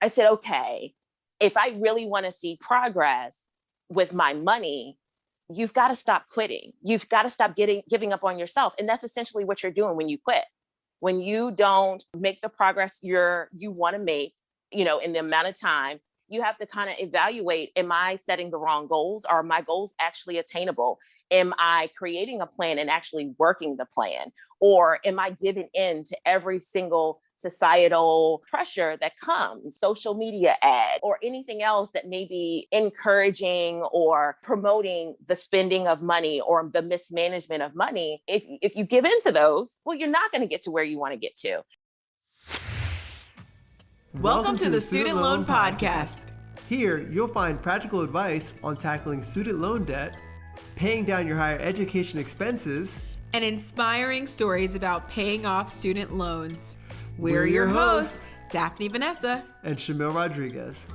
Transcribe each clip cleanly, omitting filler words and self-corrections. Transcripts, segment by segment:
I said, okay, if I really want to see progress with my money, you've got to stop quitting. You've got to stop giving up on yourself. And that's essentially what you're doing when you quit. When you don't make the progress you want to make, in the amount of time, you have to kind of evaluate, am I setting the wrong goals? Are my goals actually attainable? Am I creating a plan and actually working the plan? Or am I giving in to every single societal pressure that comes, social media ad, or anything else that may be encouraging or promoting the spending of money or the mismanagement of money? If you give into those, well, you're not going to get to where you want to get to. Welcome to the Student Loan Podcast. Here, you'll find practical advice on tackling student loan debt, paying down your higher education expenses, and inspiring stories about paying off student loans. We're your hosts, Daphne Vanessa and Shamil Rodriguez.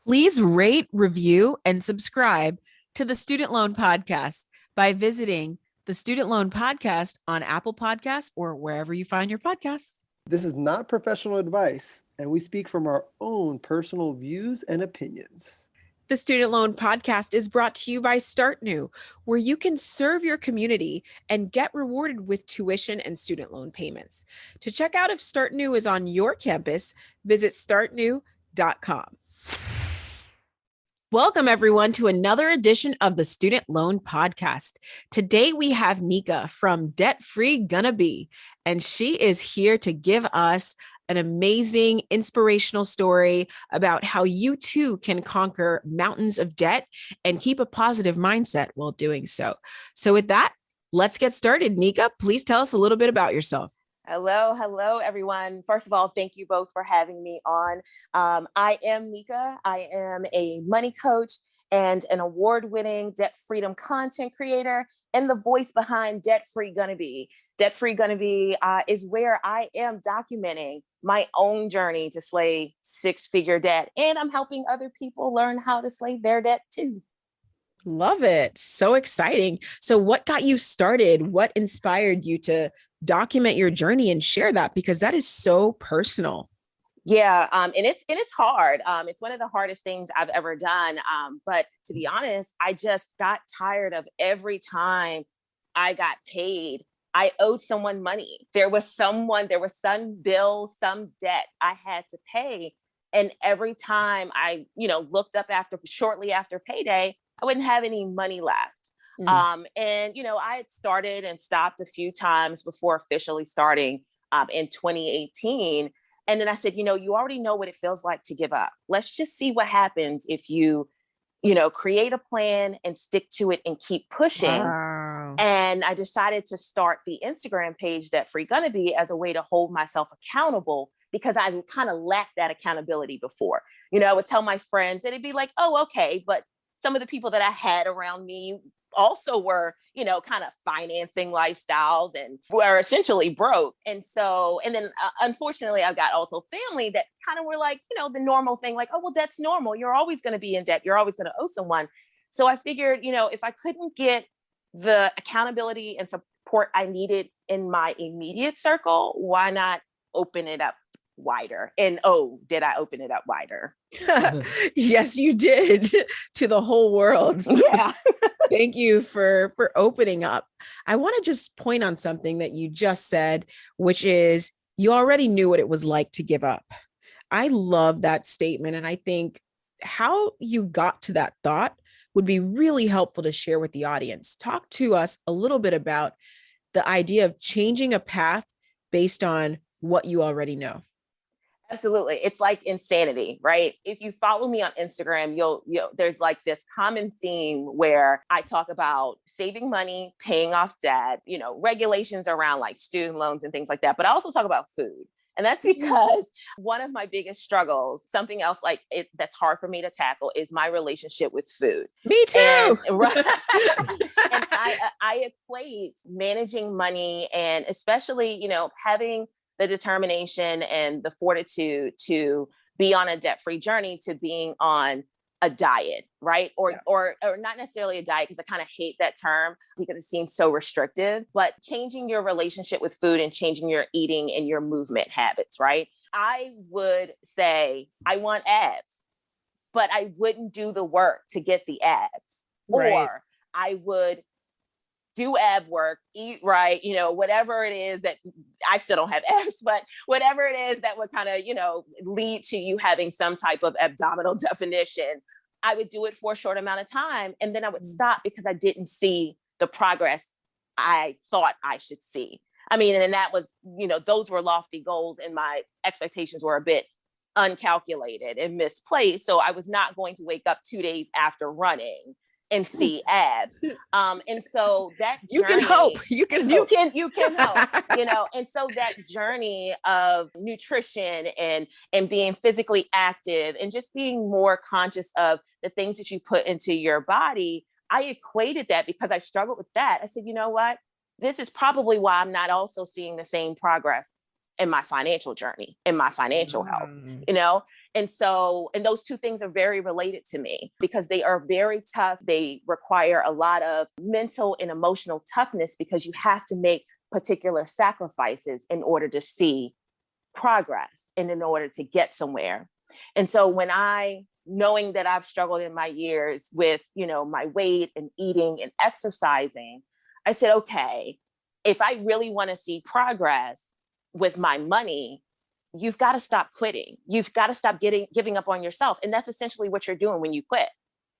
Please rate, review, and subscribe to the Student Loan Podcast by visiting the Student Loan Podcast on Apple Podcasts or wherever you find your podcasts. This is not professional advice, and we speak from our own personal views and opinions. The Student Loan Podcast is brought to you by Start New, where you can serve your community and get rewarded with tuition and student loan payments. To check out if Start New is on your campus, visit startnew.com. Welcome, everyone, to another edition of the Student Loan Podcast. Today, we have Nika from Debt Free Gonnabe, and she is here to give us an amazing inspirational story about how you too can conquer mountains of debt and keep a positive mindset while doing so. So with that, let's get started. Nika, please tell us a little bit about yourself. Hello, everyone. First of all, thank you both for having me on. I am Nika. I am a money coach and an award-winning debt freedom content creator and the voice behind Debt Free Gonnabe. Debt Free Gonnabe is where I am documenting my own journey to slay six-figure debt, and I'm helping other people learn how to slay their debt too. Love it. So exciting. So what got you started? What inspired you to document your journey and share that? Because that is so personal. Yeah. And it's hard. It's one of the hardest things I've ever done. But to be honest, I just got tired of every time I got paid, I owed someone money. There was some bill, some debt I had to pay. And every time I, looked up shortly after payday, I wouldn't have any money left. And I had started and stopped a few times before officially starting in 2018. And then I said, you already know what it feels like to give up. Let's just see what happens if you create a plan and stick to it and keep pushing. Wow. And I decided to start the Instagram page Debt Free Gonnabe as a way to hold myself accountable, because I kind of lacked that accountability before. I would tell my friends and it'd be like, oh, okay. But some of the people that I had around me also were, kind of financing lifestyles and were essentially broke. And then unfortunately, I've got also family that kind of were like, the normal thing, like, oh, well, debt's normal. You're always going to be in debt. You're always going to owe someone. So I figured, if I couldn't get the accountability and support I needed in my immediate circle, why not open it up wider? And did I open it up wider? Yes, you did, to the whole world. So yeah. Thank you for opening up. I want to just point on something that you just said, which is you already knew what it was like to give up. I love that statement. And I think how you got to that thought would be really helpful to share with the audience. Talk to us a little bit about the idea of changing a path based on what you already know. Absolutely. It's like insanity, right? If you follow me on Instagram, you'll there's like this common theme where I talk about saving money, paying off debt, regulations around like student loans and things like that. But I also talk about food. And that's because one of my biggest struggles, something else that's hard for me to tackle, is my relationship with food. Me too. And I equate managing money and especially, having the determination and the fortitude to be on a debt-free journey to being on a diet, right? Or not necessarily a diet, because I kind of hate that term because it seems so restrictive, but changing your relationship with food and changing your eating and your movement habits, right? I would say, I want abs, but I wouldn't do the work to get the abs. Right. Or I would do ab work, eat right, whatever it is that I still don't have abs, but whatever it is that would kind of, lead to you having some type of abdominal definition, I would do it for a short amount of time. And then I would stop because I didn't see the progress I thought I should see. I mean, and that was, those were lofty goals, and my expectations were a bit uncalculated and misplaced. So I was not going to wake up 2 days after running and see abs. And so that you journey, can hope. You can hope. You can help, and so that journey of nutrition and being physically active and just being more conscious of the things that you put into your body, I equated that because I struggled with that. I said, you know what? This is probably why I'm not also seeing the same progress in my financial journey, in my financial health, And so, and those two things are very related to me because they are very tough. They require a lot of mental and emotional toughness because you have to make particular sacrifices in order to see progress and in order to get somewhere. And so knowing that I've struggled in my years with, my weight and eating and exercising, I said, okay, if I really want to see progress with my money, you've got to stop quitting. You've got to stop giving up on yourself. And that's essentially what you're doing when you quit.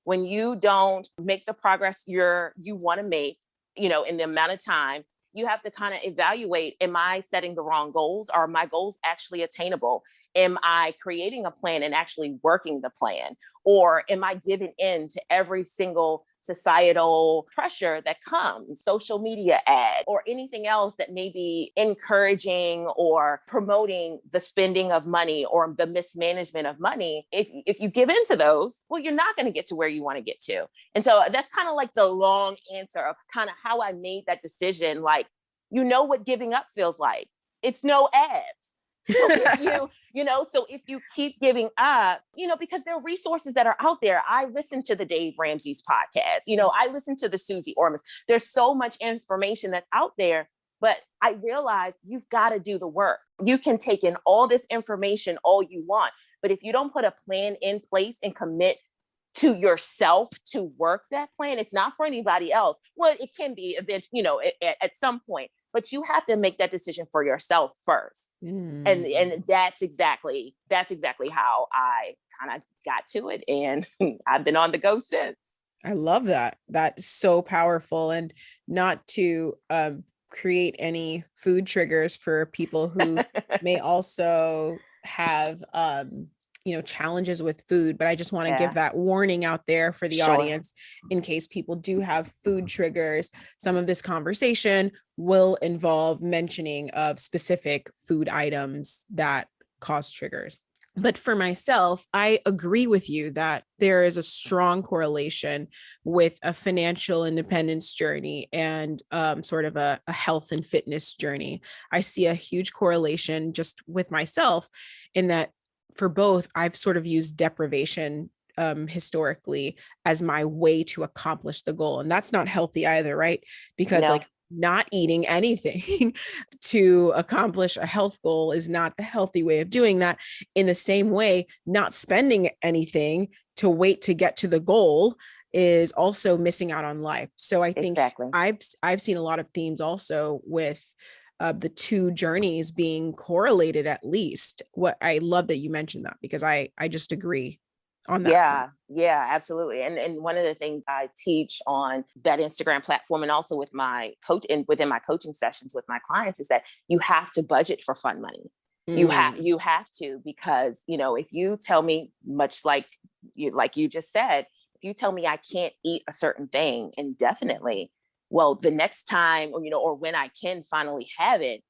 When you don't make the progress you want to make, in the amount of time, you have to kind of evaluate, am I setting the wrong goals? Are my goals actually attainable? Am I creating a plan and actually working the plan? Or am I giving in to every single societal pressure that comes, social media ad, or anything else that may be encouraging or promoting the spending of money or the mismanagement of money? If you give into those, well, you're not going to get to where you want to get to. And so that's kind of like the long answer of kind of how I made that decision. Like, what giving up feels like. It's no abs. So if you keep giving up, because there are resources that are out there. I listen to the Dave Ramsey's podcast, I listen to the Susie Orman's. There's so much information that's out there, but I realize you've got to do the work. You can take in all this information all you want, but if you don't put a plan in place and commit to yourself to work that plan, it's not for anybody else. Well, it can be eventually, at some point, but you have to make that decision for yourself first. And that's exactly how I kind of got to it. And I've been on the go since. I love that. That's so powerful. And not to create any food triggers for people who may also have challenges with food, but I just want to give that warning out there for the audience in case people do have food triggers. Some of this conversation will involve mentioning of specific food items that cause triggers. But for myself, I agree with you that there is a strong correlation with a financial independence journey and sort of a health and fitness journey. I see a huge correlation just with myself in that for both, I've sort of used deprivation historically as my way to accomplish the goal. And that's not healthy either, right? Because not eating anything to accomplish a health goal is not the healthy way of doing that. In the same way, not spending anything to wait to get to the goal is also missing out on life. So I think I've seen a lot of themes also with the two journeys being correlated at least. What I love that you mentioned that because I just agree on that. Yeah, absolutely. And one of the things I teach on that Instagram platform and also with my coach and within my coaching sessions with my clients is that you have to budget for fun money. You have to, because, if you tell me, much like you just said, if you tell me I can't eat a certain thing indefinitely, well, the next time, or when I can finally have it,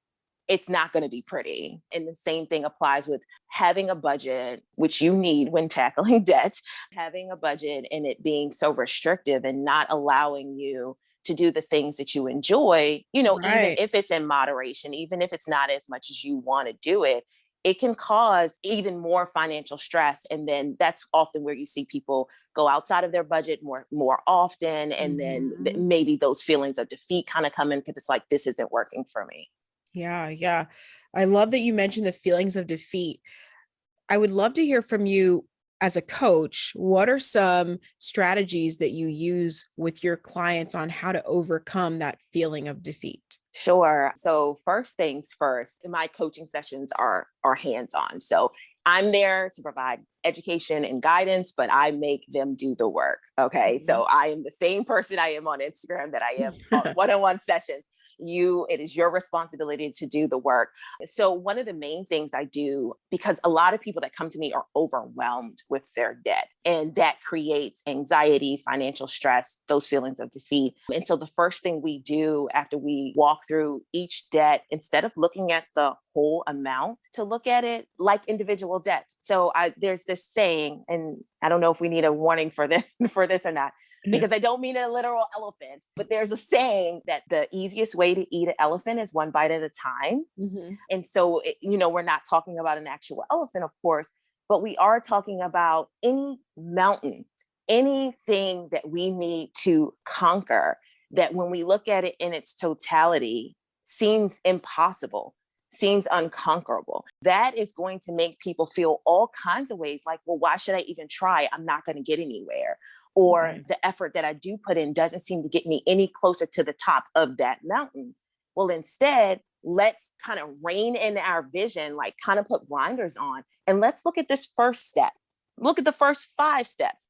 it's not going to be pretty. And the same thing applies with having a budget, which you need when tackling debt, having a budget and it being so restrictive and not allowing you to do the things that you enjoy, even if it's in moderation, even if it's not as much as you want to do it, it can cause even more financial stress. And then that's often where you see people go outside of their budget more often. And then maybe those feelings of defeat kind of come in because it's like, this isn't working for me. Yeah, yeah. I love that you mentioned the feelings of defeat. I would love to hear from you as a coach. What are some strategies that you use with your clients on how to overcome that feeling of defeat? Sure. So first things first, my coaching sessions are hands-on. So I'm there to provide education and guidance, but I make them do the work. Okay. So I am the same person I am on Instagram that I am on one-on-one sessions. It is your responsibility to do the work. So one of the main things I do, because a lot of people that come to me are overwhelmed with their debt, and that creates anxiety, financial stress, those feelings of defeat. And so the first thing we do after we walk through each debt, instead of looking at the whole amount, to look at it like individual debt. So there's this saying, and I don't know if we need a warning for this or not, because I don't mean a literal elephant, but there's a saying that the easiest way to eat an elephant is one bite at a time. And so, we're not talking about an actual elephant, of course, but we are talking about any mountain, anything that we need to conquer, that when we look at it in its totality seems impossible, seems unconquerable. That is going to make people feel all kinds of ways like, well, why should I even try? I'm not going to get anywhere. Or the effort that I do put in doesn't seem to get me any closer to the top of that mountain. Well, instead, let's kind of rein in our vision, like kind of put blinders on, and let's look at this first step. Look at the first 5 steps.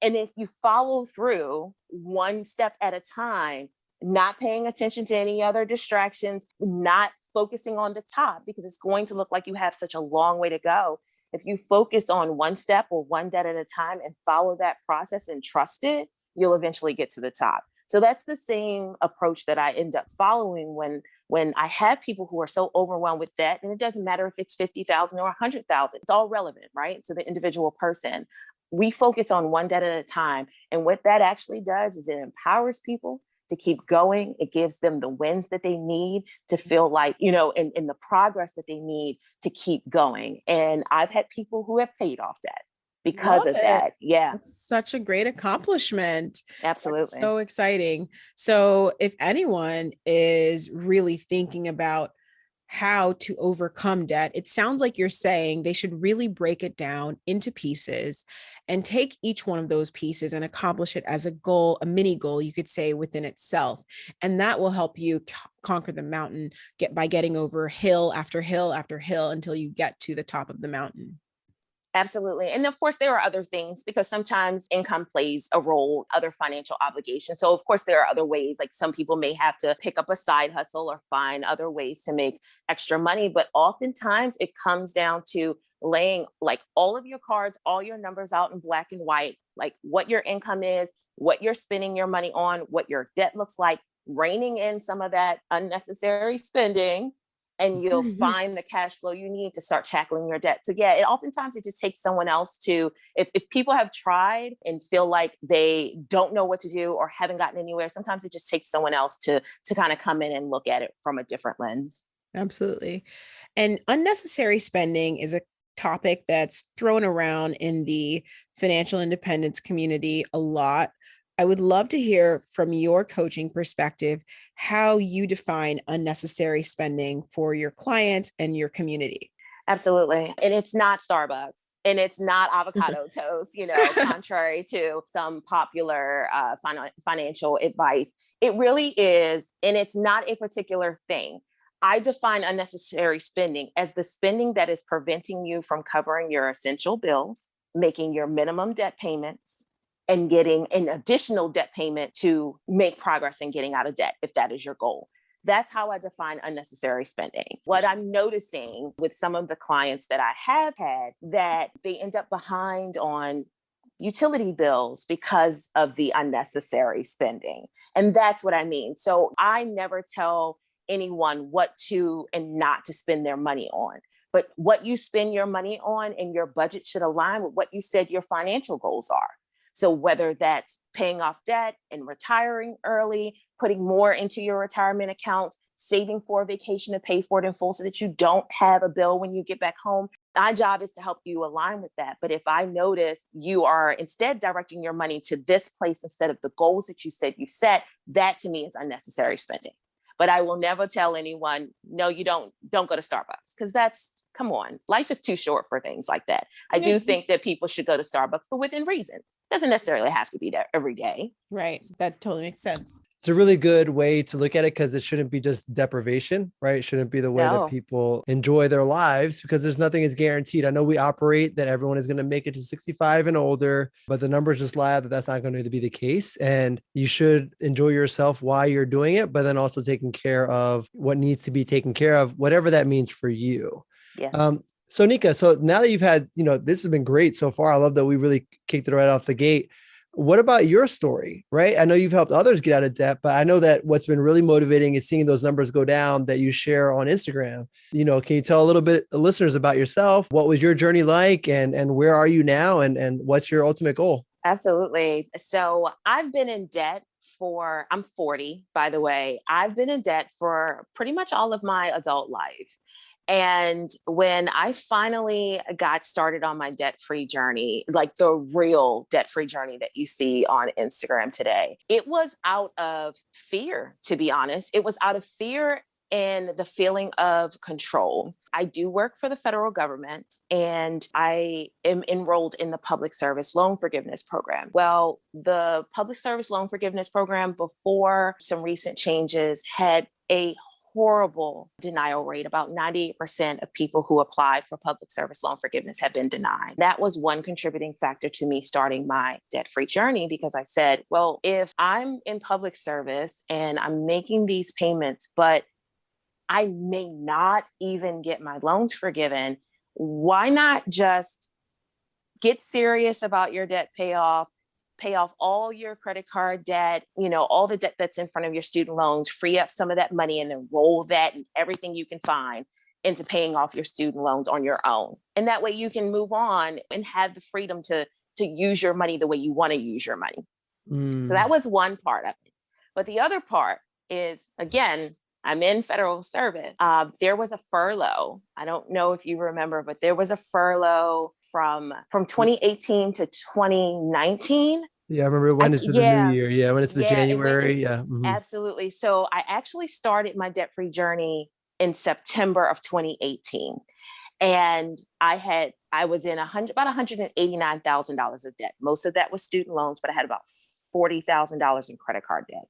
And if you follow through one step at a time, not paying attention to any other distractions, not focusing on the top, because it's going to look like you have such a long way to go. If you focus on one step or one debt at a time and follow that process and trust it, you'll eventually get to the top. So that's the same approach that I end up following when I have people who are so overwhelmed with debt, and it doesn't matter if it's 50,000 or 100,000, it's all relevant, right? To the individual person. We focus on one debt at a time. And what that actually does is it empowers people to keep going. It gives them the wins that they need to feel like, in the progress that they need to keep going. And I've had people who have paid off debt because Love of it. that. Yeah, That's such a great accomplishment. That's absolutely. so exciting. So if anyone is really thinking about how to overcome debt, it sounds like you're saying they should really break it down into pieces and take each one of those pieces and accomplish it as a goal, a mini goal, you could say, within itself. And that will help you conquer the mountain by getting over hill after hill after hill until you get to the top of the mountain. Absolutely. And of course, there are other things because sometimes income plays a role, other financial obligations. So, of course, there are other ways, like some people may have to pick up a side hustle or find other ways to make extra money. But oftentimes it comes down to laying like all of your cards, all your numbers out in black and white, like what your income is, what you're spending your money on, what your debt looks like, reining in some of that unnecessary spending, and you'll find the cash flow you need to start tackling your debt. So yeah, oftentimes it just takes someone else to, if people have tried and feel like they don't know what to do or haven't gotten anywhere, sometimes it just takes someone else to kind of come in and look at it from a different lens. Absolutely. And unnecessary spending is a topic that's thrown around in the financial independence community a lot. I would love to hear from your coaching perspective how you define unnecessary spending for your clients and your community. Absolutely. And it's not Starbucks. And it's not avocado toast, contrary to some popular financial advice. It really is. And it's not a particular thing. I define unnecessary spending as the spending that is preventing you from covering your essential bills, making your minimum debt payments, and getting an additional debt payment to make progress in getting out of debt, if that is your goal. That's how I define unnecessary spending. What I'm noticing with some of the clients that I have had, that they end up behind on utility bills because of the unnecessary spending. And that's what I mean. So I never tell anyone what to and not to spend their money on. But what you spend your money on and your budget should align with what you said your financial goals are. So whether that's paying off debt and retiring early, putting more into your retirement accounts, saving for a vacation to pay for it in full so that you don't have a bill when you get back home. My job is to help you align with that. But if I notice you are instead directing your money to this place instead of the goals that you said you set, that to me is unnecessary spending. But I will never tell anyone, no, you don't go to Starbucks, because come on, life is too short for things like that. I do think that people should go to Starbucks, but within reason. Doesn't necessarily have to be there every day. Right. That totally makes sense. It's a really good way to look at it, because it shouldn't be just deprivation, right? It shouldn't be the way that No. people enjoy their lives, because there's nothing is guaranteed. I know we operate that everyone is going to make it to 65 and older, but the numbers just lie that that's not going to be the case. And you should enjoy yourself while you're doing it, but then also taking care of what needs to be taken care of, whatever that means for you. Yes. So Nika, so now that you've had, this has been great so far. I love that we really kicked it right off the gate. What about your story, right? I know you've helped others get out of debt, but I know that what's been really motivating is seeing those numbers go down that you share on Instagram. Can you tell a little bit of listeners about yourself? What was your journey like, and where are you now, and what's your ultimate goal? Absolutely. So I've been in debt I'm 40, by the way. I've been in debt for pretty much all of my adult life. And when I finally got started on my debt-free journey, like the real debt-free journey that you see on Instagram today, it was out of fear, to be honest. It was out of fear and the feeling of control. I do work for the federal government, and I am enrolled in the Public Service Loan Forgiveness Program. Well, the Public Service Loan Forgiveness Program, before some recent changes, had a horrible denial rate. About 98% of people who apply for public service loan forgiveness have been denied. That was one contributing factor to me starting my debt-free journey, because I said, well, if I'm in public service and I'm making these payments, but I may not even get my loans forgiven, why not just get serious about your debt payoff, pay off all your credit card debt, all the debt that's in front of your student loans, free up some of that money and then roll that and everything you can find into paying off your student loans on your own. And that way you can move on and have the freedom to use your money the way you want to use your money. So that was one part of it. But the other part is, again, I'm in federal service. There was a furlough. I don't know if you remember, but there was a furlough from 2018 to 2019. Yeah, I remember it went into the new year. Yeah, when it's the January. Yeah. Absolutely. So I actually started my debt-free journey in September of 2018. And I was in about $189,000 of debt. Most of that was student loans, but I had about $40,000 in credit card debt.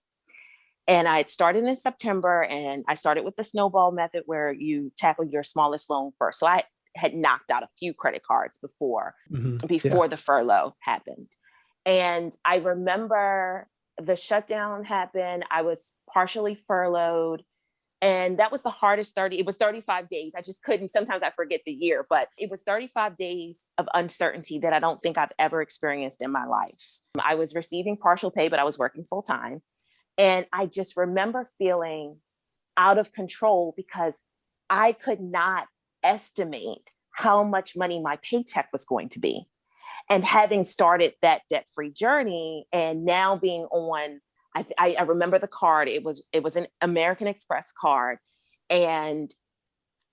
And I had started in September, and I started with the snowball method, where you tackle your smallest loan first. So I had knocked out a few credit cards before the furlough happened. And I remember the shutdown happened. I was partially furloughed, and that was the hardest it was 35 days. I just couldn't, sometimes I forget the year, but it was 35 days of uncertainty that I don't think I've ever experienced in my life. I was receiving partial pay, but I was working full time. And I just remember feeling out of control, because I could not estimate how much money my paycheck was going to be. And having started that debt-free journey, and now being on, I remember the card, it was an American Express card. And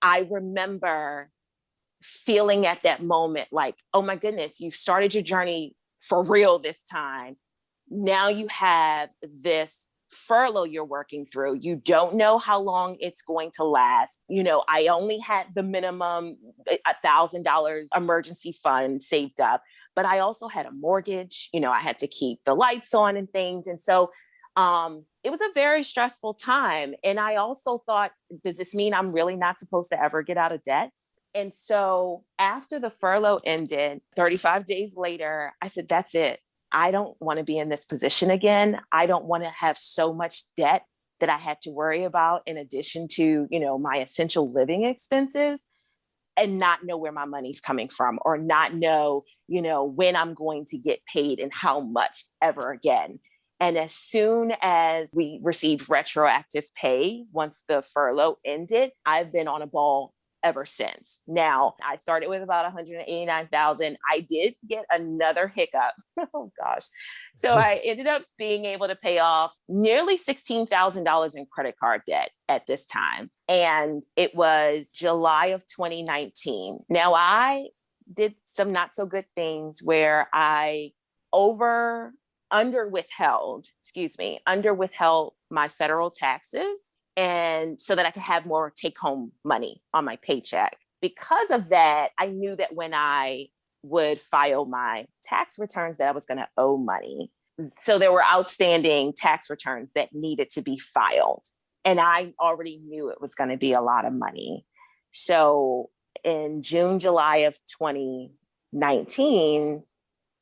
I remember feeling at that moment like, oh my goodness, you've started your journey for real this time. Now you have this furlough you're working through. You don't know how long it's going to last. I only had the minimum $1,000 emergency fund saved up, but I also had a mortgage. I had to keep the lights on and things. And so it was a very stressful time. And I also thought, does this mean I'm really not supposed to ever get out of debt? And so after the furlough ended, 35 days later, I said, that's it. I don't want to be in this position again. I don't want to have so much debt that I had to worry about, in addition to, my essential living expenses, and not know where my money's coming from, or not know, when I'm going to get paid and how much ever again. And as soon as we received retroactive pay, once the furlough ended, I've been on a ball ever since. Now, I started with about 189,000. I did get another hiccup. Oh gosh. So I ended up being able to pay off nearly $16,000 in credit card debt at this time. And it was July of 2019. Now, I did some not so good things where I under withheld my federal taxes. and so that I could have more take home money on my paycheck. Because of that, I knew that when I would file my tax returns that I was going to owe money. So there were outstanding tax returns that needed to be filed. And I already knew it was going to be a lot of money. So in June, July of 2019,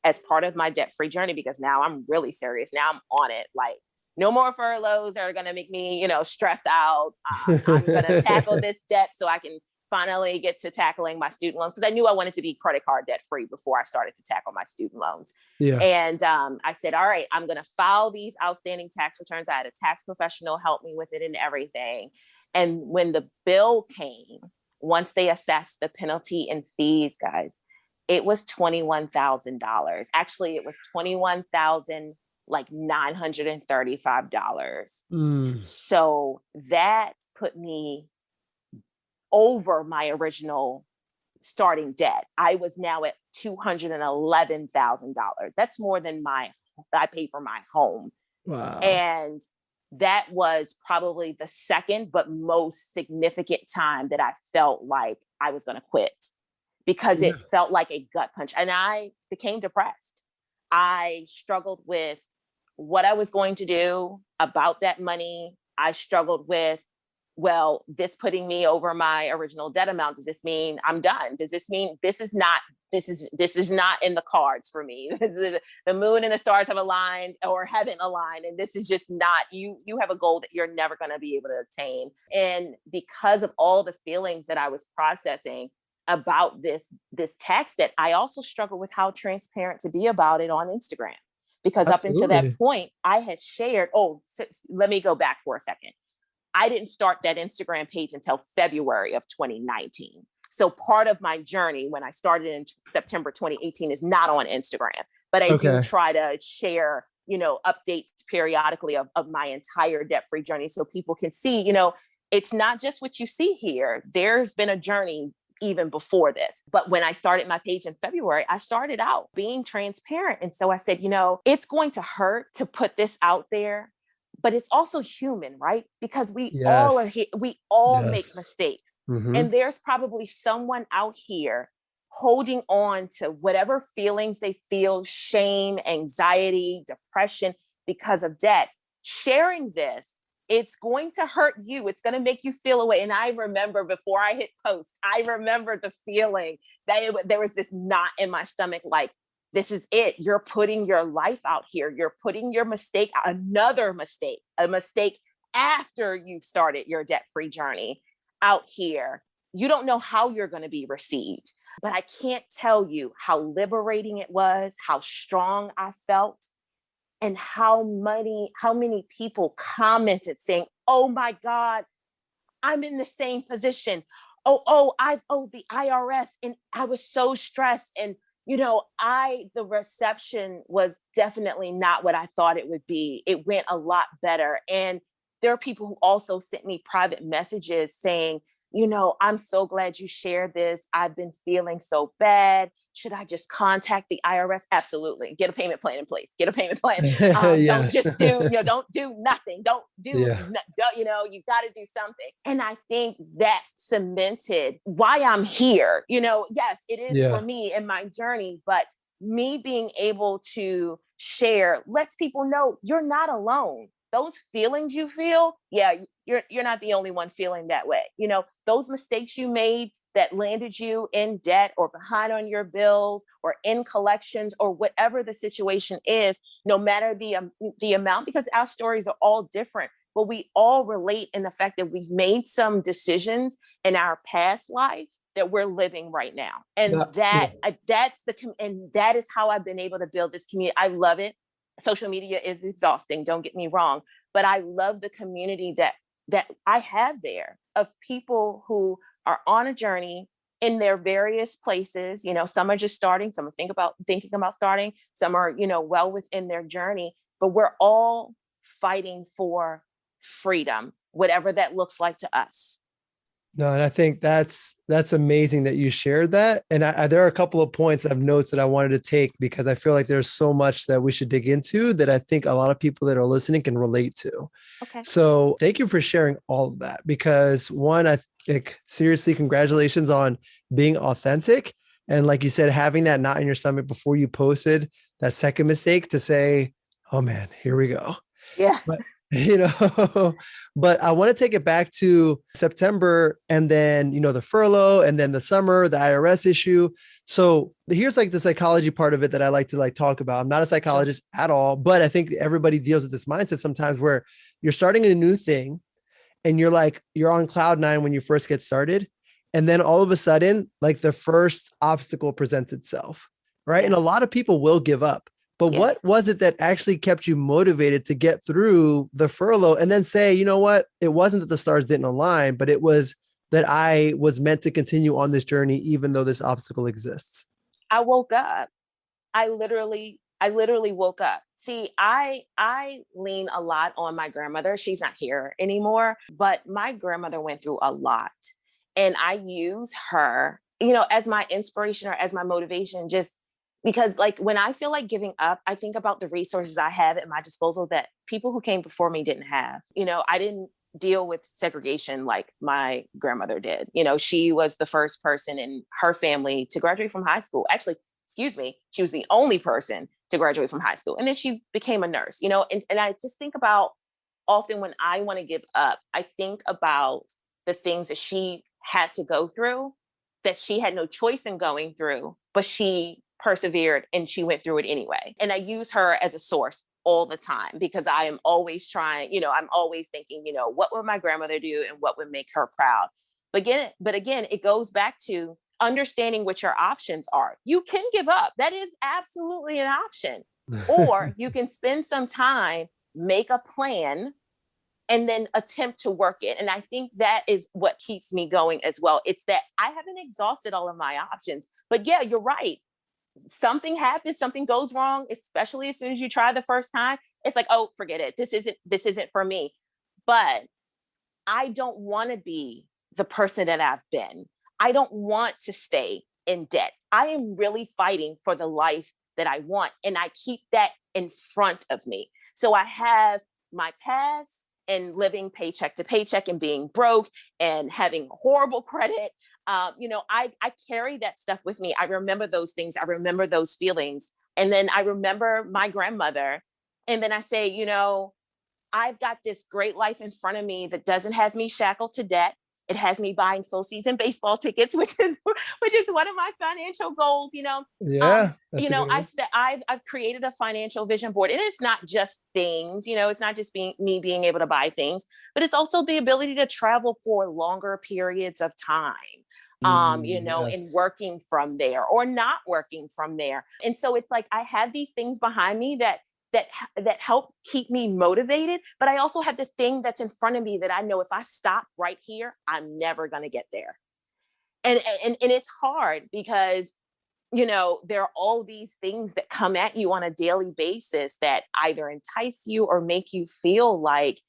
as part of my debt-free journey, because now I'm really serious. Now I'm on it. Like, no more furloughs that are going to make me, stress out. I'm going to tackle this debt so I can finally get to tackling my student loans, because I knew I wanted to be credit card debt-free before I started to tackle my student loans. Yeah. And I said, all right, I'm going to file these outstanding tax returns. I had a tax professional help me with it and everything. And when the bill came, once they assessed the penalty and fees, guys, it was $21,000. Actually, it was $21,935. So that put me over my original starting debt. I was now at $211,000. That's more than I paid for my home. Wow. And that was probably the second but most significant time that I felt like I was going to quit, because it felt like a gut punch. And I became depressed. I struggled with what I was going to do about that money. I struggled with, well, this putting me over my original debt amount. Does this mean I'm done? Does this mean this is not in the cards for me? The moon and the stars have aligned or haven't aligned. And this is just not, you have a goal that you're never going to be able to attain. And because of all the feelings that I was processing about this tax debt, I also struggled with how transparent to be about it on Instagram. Because Absolutely. up until that point, I had shared, let me go back for a second. I didn't start that Instagram page until February of 2019. So part of my journey when I started in September 2018 is not on Instagram, but I do try to share, updates periodically of my entire debt-free journey so people can see, it's not just what you see here. There's been a journey even before this. But when I started my page in February, I started out being transparent. And so I said, it's going to hurt to put this out there, but it's also human, right? Because we all are here. We all make mistakes. Mm-hmm. And there's probably someone out here holding on to whatever feelings they feel, shame, anxiety, depression, because of debt. Sharing this, it's going to hurt you. It's going to make you feel away. And I remember before I hit post, I remember the feeling that there was this knot in my stomach, like, this is it. You're putting your life out here. You're putting your mistake, a mistake after you've started your debt-free journey out here. You don't know how you're going to be received, but I can't tell you how liberating it was, how strong I felt, and how many people commented saying, oh my God, I'm in the same position. I've owed the IRS and I was so stressed. And, the reception was definitely not what I thought it would be. It went a lot better. And there are people who also sent me private messages saying, I'm so glad you shared this. I've been feeling so bad. Should I just contact the IRS? Absolutely. Get a payment plan in place. Get a payment plan. Don't just don't do nothing. Don't do, you got to do something. And I think that cemented why I'm here. Yes, it is for me in my journey, but me being able to share lets people know you're not alone. Those feelings you feel, you're not the only one feeling that way. Those mistakes you made that landed you in debt or behind on your bills or in collections or whatever the situation is, no matter the amount, because our stories are all different, but we all relate in the fact that we've made some decisions in our past lives that we're living right now. And that is how I've been able to build this community. I love it. Social media is exhausting, don't get me wrong, but I love the community that I have there of people who are on a journey in their various places. Some are just starting, some are thinking about starting, some are, well within their journey, but we're all fighting for freedom, whatever that looks like to us. No, and I think that's amazing that you shared that. And there are a couple of points of notes that I wanted to take because I feel like there's so much that we should dig into that I think a lot of people that are listening can relate to. Okay. So thank you for sharing all of that because one, I think seriously, congratulations on being authentic. And like you said, having that knot in your stomach before you posted that second mistake to say, oh man, here we go. Yeah. But but I want to take it back to September and then, the furlough and then the summer, the IRS issue. So here's like the psychology part of it that I like to talk about. I'm not a psychologist at all, but I think everybody deals with this mindset sometimes where you're starting a new thing and you're on cloud nine when you first get started. And then all of a sudden, like the first obstacle presents itself, right? Yeah. And a lot of people will give up. But what was it that actually kept you motivated to get through the furlough and then say, you know what, it wasn't that the stars didn't align, but it was that I was meant to continue on this journey, even though this obstacle exists? I woke up. I literally woke up. See, I lean a lot on my grandmother. She's not here anymore, but my grandmother went through a lot. And I use her, as my inspiration or as my motivation, just because like when I feel like giving up, I think about the resources I have at my disposal that people who came before me didn't have. I didn't deal with segregation like my grandmother did. She was the first person in her family to graduate from high school. Actually, excuse me, she was the only person to graduate from high school. And then she became a nurse, and I just think about often when I want to give up, I think about the things that she had to go through that she had no choice in going through, but she persevered and she went through it anyway. And I use her as a source all the time because I am always trying, I'm always thinking, what would my grandmother do and what would make her proud? But again, it goes back to understanding what your options are. You can give up. That is absolutely an option. Or you can spend some time, make a plan, and then attempt to work it. And I think that is what keeps me going as well. It's that I haven't exhausted all of my options. But yeah, you're right. Something happens, something goes wrong, especially as soon as you try the first time. It's like, oh, forget it. This isn't for me. But I don't want to be the person that I've been. I don't want to stay in debt. I am really fighting for the life that I want. And I keep that in front of me. So I have my past and living paycheck to paycheck and being broke and having horrible credit. I carry that stuff with me. I remember those things. I remember those feelings. And then I remember my grandmother. And then I say, I've got this great life in front of me that doesn't have me shackled to debt. It has me buying full season baseball tickets, which is one of my financial goals. Yeah. I've created a financial vision board, and it's not just things. It's not just me being able to buy things, but it's also the ability to travel for longer periods of time. Yes. And working from there or not working from there. And so it's like I have these things behind me that help keep me motivated, but I also have the thing that's in front of me that I know if I stop right here, I'm never going to get there. And it's hard because there are all these things that come at you on a daily basis that either entice you or make you feel like,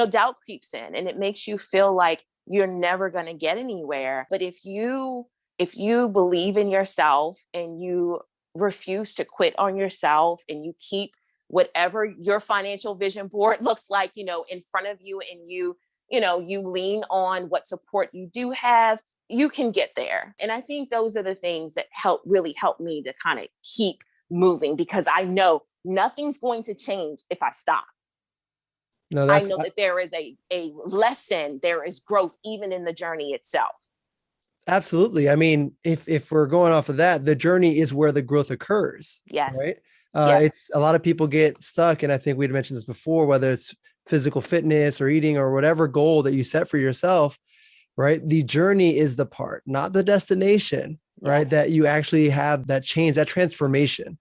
doubt creeps in, and it makes you feel like you're never going to get anywhere. But if you believe in yourself and you refuse to quit on yourself and you keep whatever your financial vision board looks like, in front of you, and you lean on what support you do have, you can get there. And I think those are the things that really help me to kind of keep moving, because I know nothing's going to change if I stop. No, I know that there is a lesson, there is growth even in the journey itself. Absolutely. I mean, if we're going off of that, the journey is where the growth occurs. Yes. Right. Yes. It's a lot of people get stuck. And I think we'd mentioned this before, whether it's physical fitness or eating or whatever goal that you set for yourself, right? The journey is the part, not the destination, right? Yes. That you actually have that change, that transformation.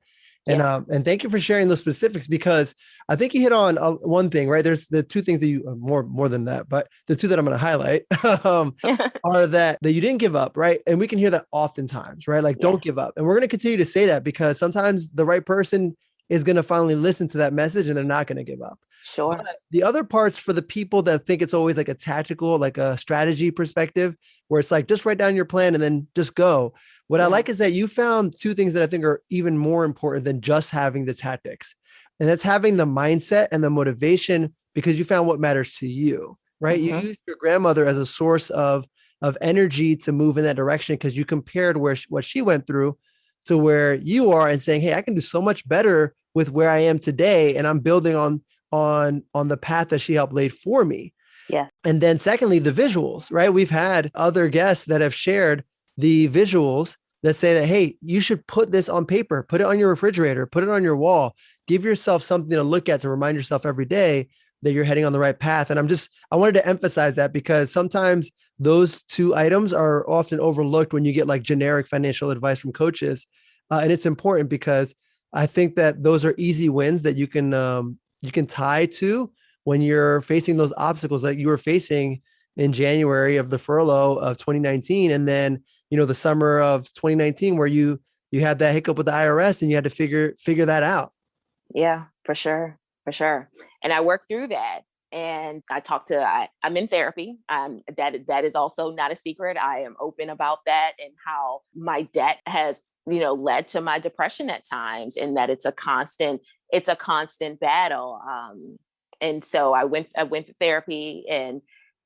And thank you for sharing those specifics, because I think you hit on one thing, right? There's the two things that you more than that, but the two that I'm going to highlight are that you didn't give up, right? And we can hear that oftentimes, right? Like, don't give up. And we're going to continue to say that because sometimes the right person is going to finally listen to that message and they're not going to give up. Sure. But the other parts for the people that think it's always like a tactical, like a strategy perspective, where it's like, just write down your plan and then just go. What I like is that you found two things that I think are even more important than just having the tactics. And that's having the mindset and the motivation, because you found what matters to you, right? You used your grandmother as a source of energy to move in that direction, because you compared what she went through to where you are and saying, hey, I can do so much better with where I am today. And I'm building on the path that she helped lay for me. Yeah. And then secondly, the visuals, right? We've had other guests that have shared the visuals that say that, hey, you should put this on paper, put it on your refrigerator, put it on your wall, give yourself something to look at to remind yourself every day that you're heading on the right path. And I wanted to emphasize that, because sometimes those two items are often overlooked when you get like generic financial advice from coaches. And it's important, because I think that those are easy wins that you can tie to when you're facing those obstacles that you were facing in January of the furlough of 2019. And then, the summer of 2019, where you had that hiccup with the IRS and you had to figure that out. Yeah, for sure. For sure. And I worked through that. And I'm in therapy. That is also not a secret. I am open about that, and how my debt has, led to my depression at times, and that it's a constant battle. And so I went to therapy, and,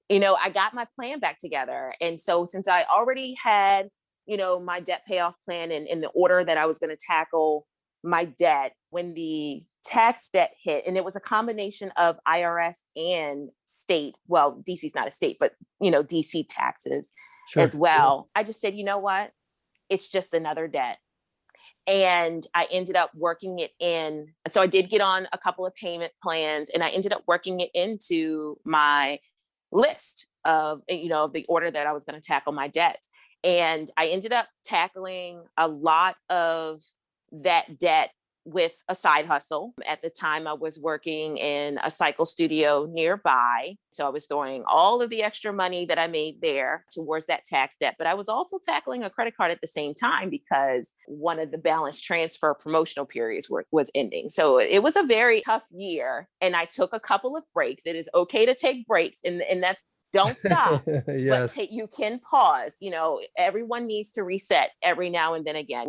I got my plan back together. And so since I already had, my debt payoff plan in the order that I was going to tackle my debt, when the tax debt hit, and it was a combination of IRS and state, well, DC's not a state, but, DC taxes as well. I just said, you know what? It's just another debt. And I ended up working it in. So I did get on a couple of payment plans, and I ended up working it into my list of, the order that I was going to tackle my debt. And I ended up tackling a lot of that debt with a side hustle. At the time, I was working in a cycle studio nearby. So I was throwing all of the extra money that I made there towards that tax debt. But I was also tackling a credit card at the same time, because one of the balance transfer promotional periods was ending. So it was a very tough year. And I took a couple of breaks. It is okay to take breaks, and that's, don't stop. Yes. But you can pause. Everyone needs to reset every now and then again.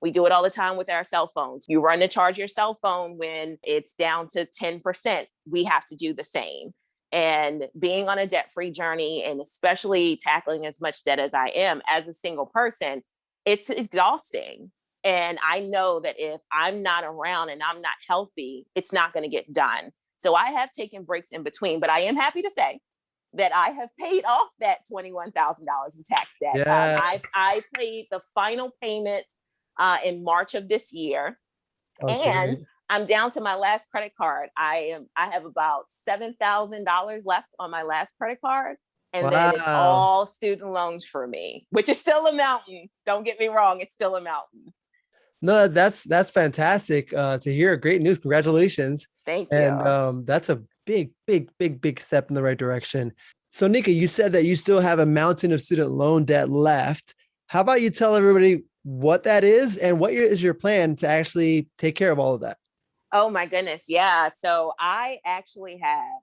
We do it all the time with our cell phones. You run to charge your cell phone when it's down to 10%. We have to do the same. And being on a debt-free journey, and especially tackling as much debt as I am as a single person, it's exhausting. And I know that if I'm not around and I'm not healthy, it's not going to get done. So I have taken breaks in between, but I am happy to say that I have paid off that $21,000 in tax debt. Yeah. I paid the final payment in March of this year. And I'm down to my last credit card. I have about $7,000 left on my last credrit card. And then it's all student loans for me, which is still a mountain. Don't get me wrong. It's still a mountain. No, that's fantastic to hear. Great news. Congratulations. Thank you. And that's a big step in the right direction. So Nika, you said that you still have a mountain of student loan debt left. How about you tell everybody what that is and what is your plan to actually take care of all of that? Oh my goodness. Yeah. So I actually have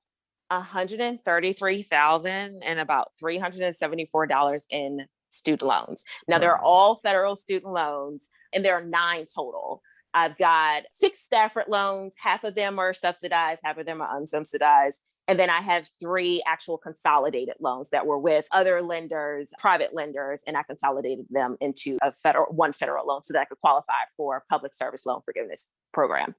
$133,000 and about $374 in student loans. Now they're all federal student loans, and there are 9 total. I've got 6 Stafford loans. Half of them are subsidized, half of them are unsubsidized. And then I have 3 actual consolidated loans that were with other lenders, private lenders, and I consolidated them into one federal loan so that I could qualify for a public service loan forgiveness program.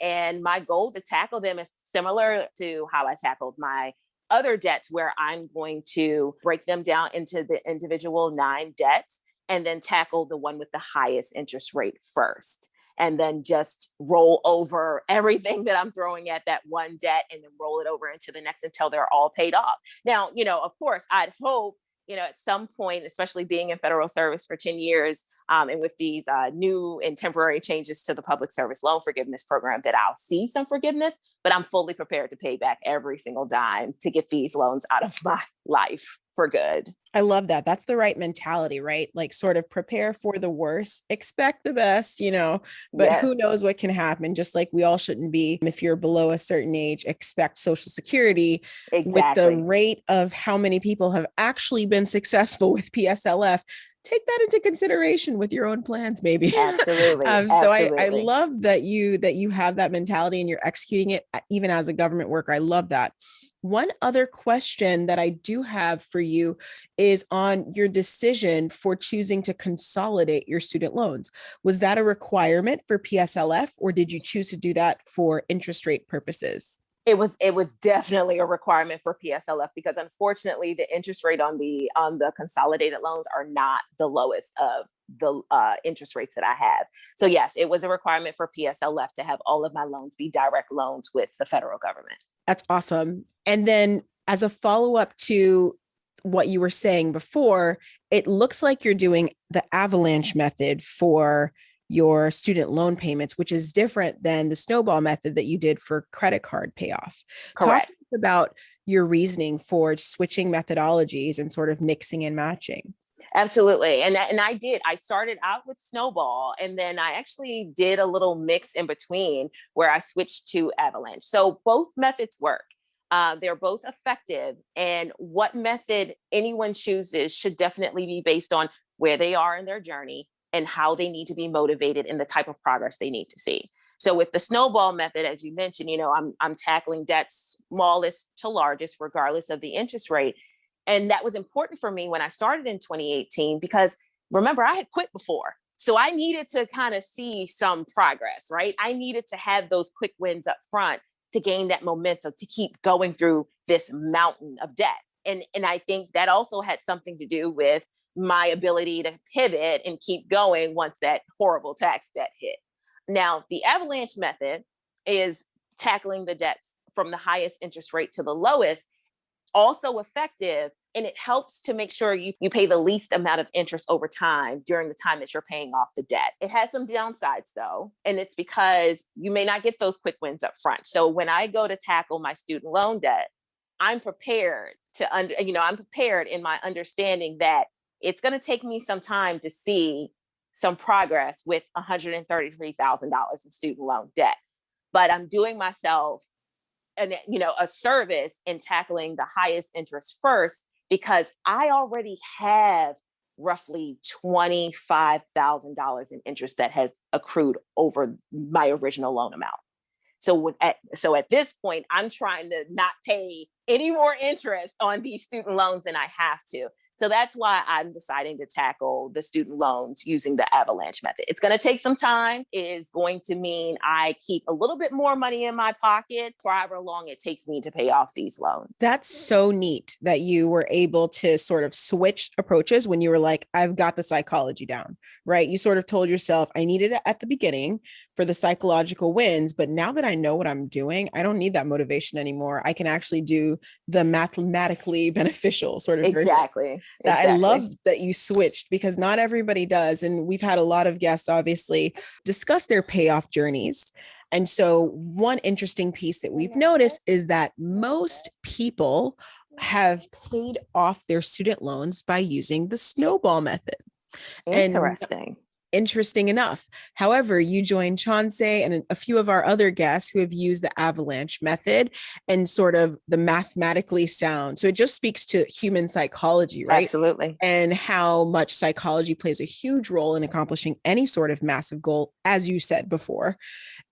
And my goal to tackle them is similar to how I tackled my other debts, where I'm going to break them down into the individual 9 debts and then tackle the one with the highest interest rate first. And then just roll over everything that I'm throwing at that one debt and then roll it over into the next until they're all paid off. Now, of course, I'd hope, at some point, especially being in federal service for 10 years, and with these new and temporary changes to the public service loan forgiveness program, that I'll see some forgiveness, but I'm fully prepared to pay back every single dime to get these loans out of my life. for good. I love that. That's the right mentality, right? Like sort of prepare for the worst, expect the best, but who Yes, knows what can happen? Just like we all shouldn't be, if you're below a certain age, expect Social Security. With the exactly. rate of how many people have actually been successful with PSLF, take that into consideration with your own plans, maybe. Absolutely. So I Absolutely. love that you have that mentality and you're executing it even as a government worker. I love that. One other question that I do have for you is on your decision for choosing to consolidate your student loans. Was that a requirement for PSLF, or did you choose to do that for interest rate purposes? It was definitely a requirement for PSLF because unfortunately the interest rate on the consolidated loans are not the lowest of the interest rates that I have. So yes, it was a requirement for PSLF to have all of my loans be direct loans with the federal government. That's awesome. And then as a follow-up to what you were saying before, it looks like you're doing the avalanche method for your student loan payments, which is different than the snowball method that you did for credit card payoff. Talk Correct. about your reasoning for switching methodologies and sort of mixing and matching. Absolutely. And I did. I started out with Snowball and then I actually did a little mix in between where I switched to Avalanche. So both methods work. They're both effective. And what method anyone chooses should definitely be based on where they are in their journey and how they need to be motivated and the type of progress they need to see. So with the snowball method, as you mentioned, I'm tackling debts smallest to largest, regardless of the interest rate. And that was important for me when I started in 2018, because remember, I had quit before. So I needed to kind of see some progress, right? I needed to have those quick wins up front to gain that momentum to keep going through this mountain of debt. And I think that also had something to do with my ability to pivot and keep going once that horrible tax debt hit. Now, the avalanche method is tackling the debts from the highest interest rate to the lowest, also effective, and it helps to make sure you pay the least amount of interest over time during the time that you're paying off the debt. It has some downsides though, and it's because you may not get those quick wins up front. So when I go to tackle my student loan debt, I'm prepared I'm prepared in my understanding that it's going to take me some time to see some progress with $133,000 in student loan debt. But I'm doing myself a service in tackling the highest interest first, because I already have roughly $25,000 in interest that has accrued over my original loan amount. So at this point, I'm trying to not pay any more interest on these student loans than I have to. So that's why I'm deciding to tackle the student loans using the avalanche method. It's going to take some time. It is going to mean I keep a little bit more money in my pocket for however long it takes me to pay off these loans. That's so neat that you were able to sort of switch approaches when you were like, I've got the psychology down, right? You sort of told yourself, I needed it at the beginning for the psychological wins, but now that I know what I'm doing, I don't need that motivation anymore. I can actually do the mathematically beneficial sort of Exactly. That I love that you switched, because not everybody does. And we've had a lot of guests obviously discuss their payoff journeys. And so one interesting piece that we've noticed is that most people have paid off their student loans by using the snowball method. Interesting. Interesting enough. However, you joined Chauncey and a few of our other guests who have used the avalanche method and sort of the mathematically sound. So it just speaks to human psychology, right? Absolutely. And how much psychology plays a huge role in accomplishing any sort of massive goal, as you said before.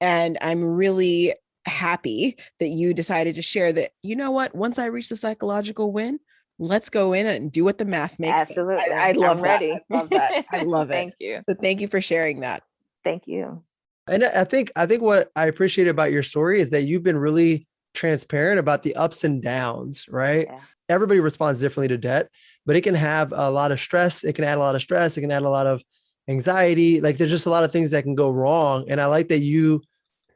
And I'm really happy that you decided to share that, you know what, once I reach the psychological win, let's go in and do what the math makes. Absolutely. I love that. Ready. I love that. I love it. Thank you. So thank you for sharing that. Thank you. And I think what I appreciate about your story is that you've been really transparent about the ups and downs, right? Yeah. Everybody responds differently to debt, but it can have a lot of stress. It can add a lot of stress. It can add a lot of anxiety. Like there's just a lot of things that can go wrong. And I like that you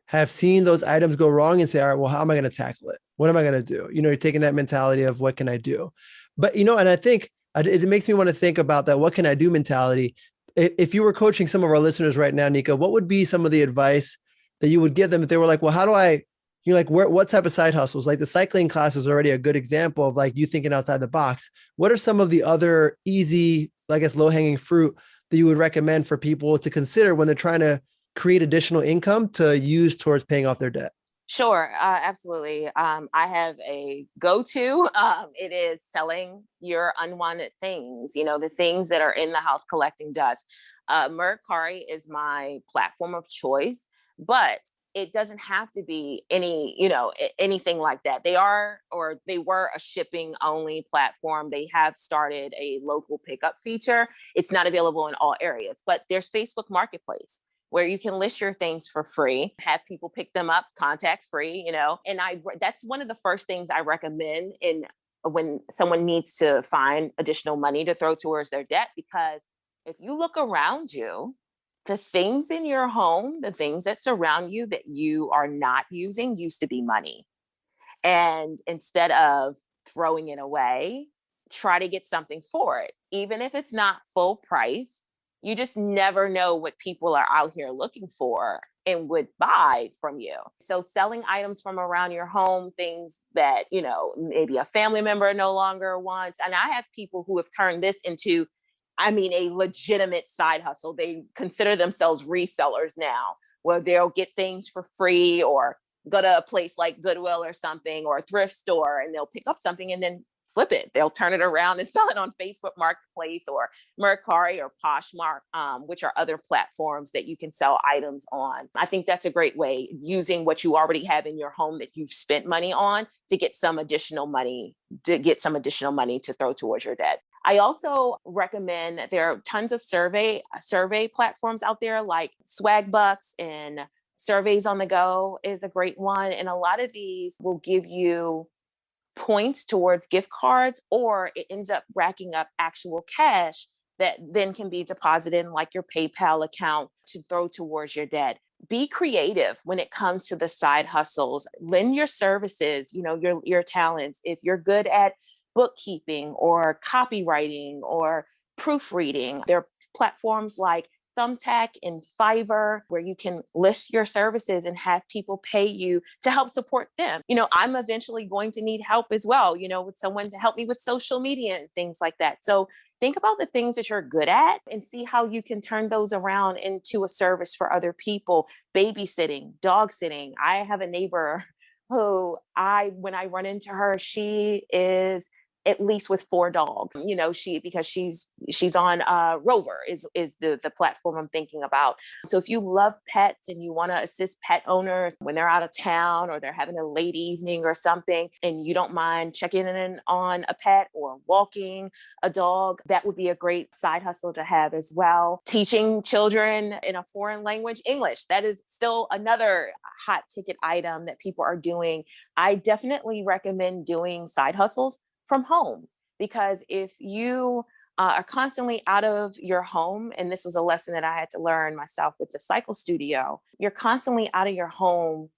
have seen those items go wrong and say, all right, well, how am I going to tackle it? What am I going to do? You're taking that mentality of what can I do? But, and I think it makes me want to think about that what can I do mentality. If you were coaching some of our listeners right now, Nika, what would be some of the advice that you would give them if they were like, well, how do I, you're like, what type of side hustles? Like the cycling class is already a good example of like you thinking outside the box. What are some of the other easy, I guess, low hanging fruit that you would recommend for people to consider when they're trying to create additional income to use towards paying off their debt? Sure, absolutely. I have a go-to. It is selling your unwanted things, the things that are in the house collecting dust. Mercari is my platform of choice, but it doesn't have to be anything like that. They were a shipping only platform. They have started a local pickup feature. It's not available in all areas, but there's Facebook Marketplace where you can list your things for free, have people pick them up, contact free, and that's one of the first things I recommend in when someone needs to find additional money to throw towards their debt, because if you look around you, the things in your home, the things that surround you that you are not using used to be money. And instead of throwing it away, try to get something for it. Even if it's not full price, you just never know what people are out here looking for and would buy from you. So selling items from around your home, things that, maybe a family member no longer wants. And I have people who have turned this into, a legitimate side hustle. They consider themselves resellers now, where they'll get things for free or go to a place like Goodwill or something or a thrift store, and they'll pick up something and then flip it. They'll turn it around and sell it on Facebook Marketplace or Mercari or Poshmark, which are other platforms that you can sell items on. I think that's a great way, using what you already have in your home that you've spent money on to get some additional money to throw towards your debt. I also recommend there are tons of survey platforms out there like Swagbucks, and Surveys on the Go is a great one. And a lot of these will give you points towards gift cards, or it ends up racking up actual cash that then can be deposited in like your PayPal account to throw towards your debt. Be creative when it comes to the side hustles. Lend your services, your talents. If you're good at bookkeeping or copywriting or proofreading, there are platforms like Thumbtack and Fiverr, where you can list your services and have people pay you to help support them. I'm eventually going to need help as well, with someone to help me with social media and things like that. So think about the things that you're good at and see how you can turn those around into a service for other people. Babysitting, dog sitting. I have a neighbor who when I run into her, she is at least with 4 dogs, because she's on Rover is the platform I'm thinking about. So if you love pets and you want to assist pet owners when they're out of town or they're having a late evening or something, and you don't mind checking in on a pet or walking a dog, that would be a great side hustle to have as well. Teaching children in a foreign language, English, that is still another hot ticket item that people are doing. I definitely recommend doing side hustles from home, because if you are constantly out of your home, and this was a lesson that I had to learn myself with the cycle studio, you're constantly out of your home,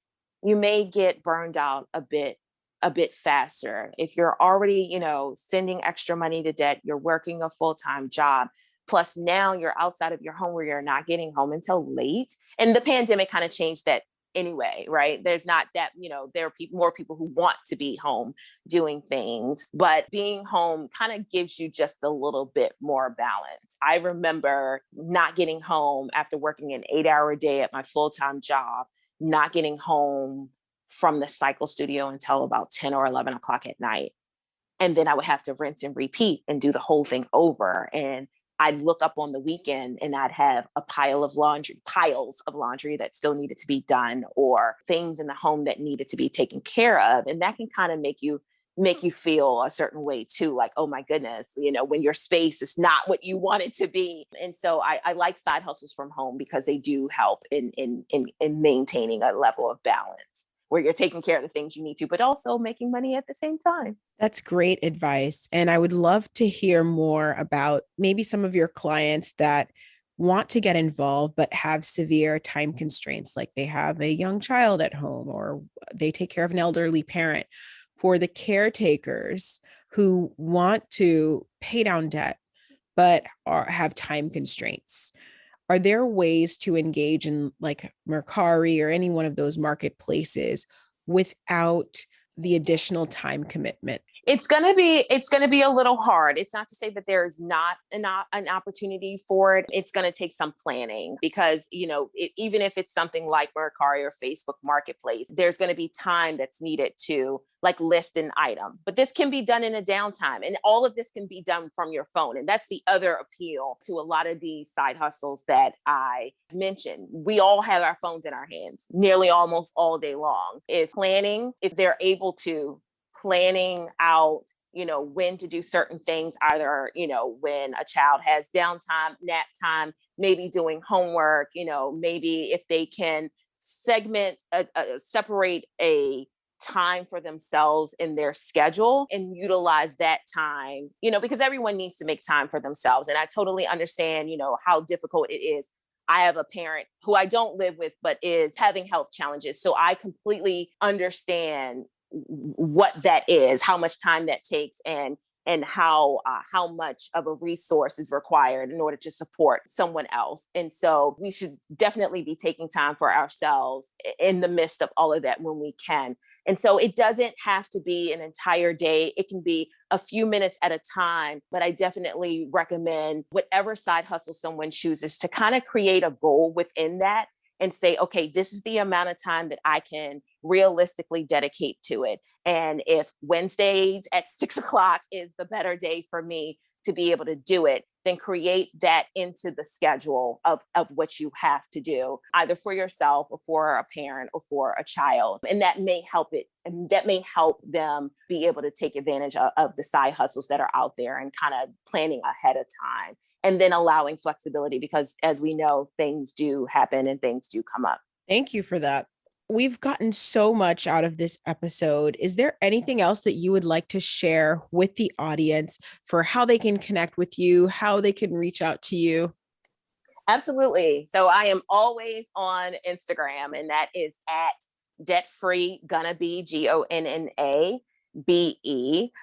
you may get burned out a bit faster. If you're already, sending extra money to debt, you're working a full-time job, plus now you're outside of your home where you're not getting home until late. And the pandemic kind of changed that anyway, right? There's not that, there are more people who want to be home doing things, but being home kind of gives you just a little bit more balance. I remember not getting home after working an 8-hour day at my full-time job, not getting home from the cycle studio until about 10 or 11 o'clock at night. And then I would have to rinse and repeat and do the whole thing over. And I'd look up on the weekend and I'd have a piles of laundry that still needed to be done, or things in the home that needed to be taken care of. And that can kind of make you feel a certain way too, like, oh my goodness, when your space is not what you want it to be. And so I like side hustles from home because they do help in maintaining a level of balance, where you're taking care of the things you need to, but also making money at the same time. That's great advice. And I would love to hear more about maybe some of your clients that want to get involved, but have severe time constraints, like they have a young child at home or they take care of an elderly parent. For the caretakers who want to pay down debt, but have time constraints, are there ways to engage in like Mercari or any one of those marketplaces without the additional time commitment? It's going to be a little hard. It's not to say that there's not an opportunity for it. It's going to take some planning because, even if it's something like Mercari or Facebook Marketplace, there's going to be time that's needed to like list an item. But this can be done in a downtime, and all of this can be done from your phone. And that's the other appeal to a lot of these side hustles that I mentioned. We all have our phones in our hands nearly almost all day long. If they're able to planning out, when to do certain things, either, when a child has downtime, nap time, maybe doing homework, maybe if they can separate a time for themselves in their schedule and utilize that time, because everyone needs to make time for themselves. And I totally understand, how difficult it is. I have a parent who I don't live with, but is having health challenges. So I completely understand what that is, how much time that takes, and how much of a resource is required in order to support someone else. And so we should definitely be taking time for ourselves in the midst of all of that when we can. And so it doesn't have to be an entire day. It can be a few minutes at a time, but I definitely recommend whatever side hustle someone chooses to kind of create a goal within that and say, okay, this is the amount of time that I can realistically dedicate to it. And if Wednesdays at 6:00 is the better day for me to be able to do it, then create that into the schedule of what you have to do, either for yourself or for a parent or for a child. And that may help them be able to take advantage of the side hustles that are out there and kind of planning ahead of time. And then allowing flexibility, because as we know, things do happen and things do come up. Thank you for that. We've gotten so much out of this episode. Is there anything else that you would like to share with the audience for how they can connect with you, how they can reach out to you? Absolutely. So I am always on Instagram, and that is at Debt Free Gonnabe, Gonnabe.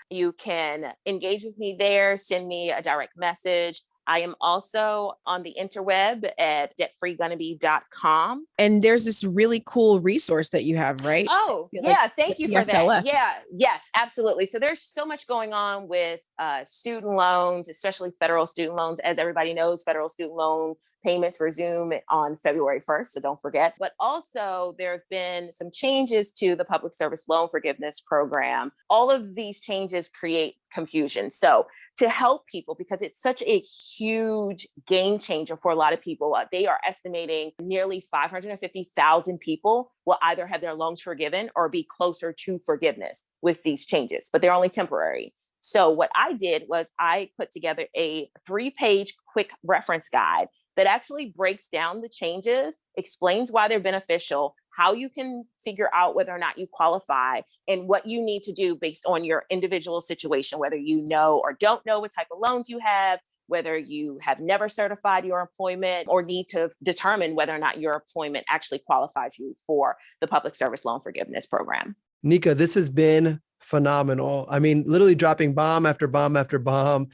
You can engage with me there, send me a direct message. I am also on the interweb at debtfreegonnabe.com. And there's this really cool resource that you have, right? Oh, yeah. Thank you for that. Yeah. Yes, absolutely. So there's so much going on with student loans, especially federal student loans. As everybody knows, federal student loan payments resume on February 1st. So don't forget. But also there have been some changes to the public service loan forgiveness program. All of these changes create confusion. So to help people, because it's such a huge game changer for a lot of people, they are estimating nearly 550,000 people will either have their loans forgiven or be closer to forgiveness with these changes, but they're only temporary. So what I did was I put together a 3-page quick reference guide that actually breaks down the changes, explains why they're beneficial, how you can figure out whether or not you qualify, and what you need to do based on your individual situation, whether you know or don't know what type of loans you have, whether you have never certified your employment or need to determine whether or not your employment actually qualifies you for the public service loan forgiveness program. Nika, this has been phenomenal. I mean, literally dropping bomb after bomb after bomb,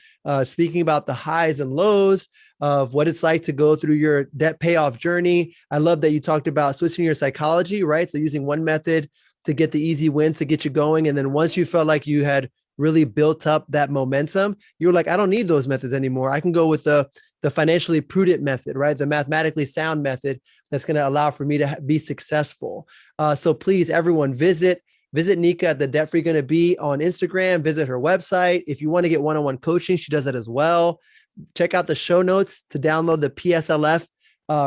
speaking about the highs and lows of what it's like to go through your debt payoff journey. I love that you talked about switching your psychology, right? So using one method to get the easy wins to get you going. And then once you felt like you had really built up that momentum, you were like, I don't need those methods anymore. I can go with the financially prudent method, right? The mathematically sound method that's going to allow for me to be successful. So please, everyone, visit Nika at the Debt Free Gonnabe on Instagram, visit her website. If you want to get one-on-one coaching, she does that as well. Check out the show notes to download the PSLF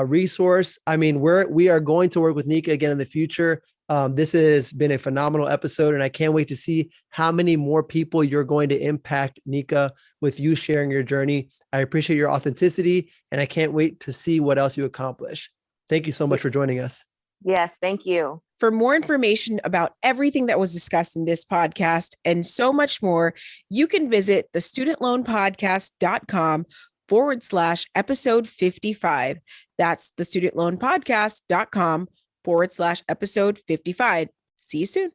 resource. I mean, we are going to work with Nika again in the future. This has been a phenomenal episode, and I can't wait to see how many more people you're going to impact, Nika, with you sharing your journey. I appreciate your authenticity, and I can't wait to see what else you accomplish. Thank you so much for joining us. Yes, thank you. For more information about everything that was discussed in this podcast and so much more, you can visit thestudentloanpodcast.com/episode 55. That's thestudentloanpodcast.com/episode 55. See you soon.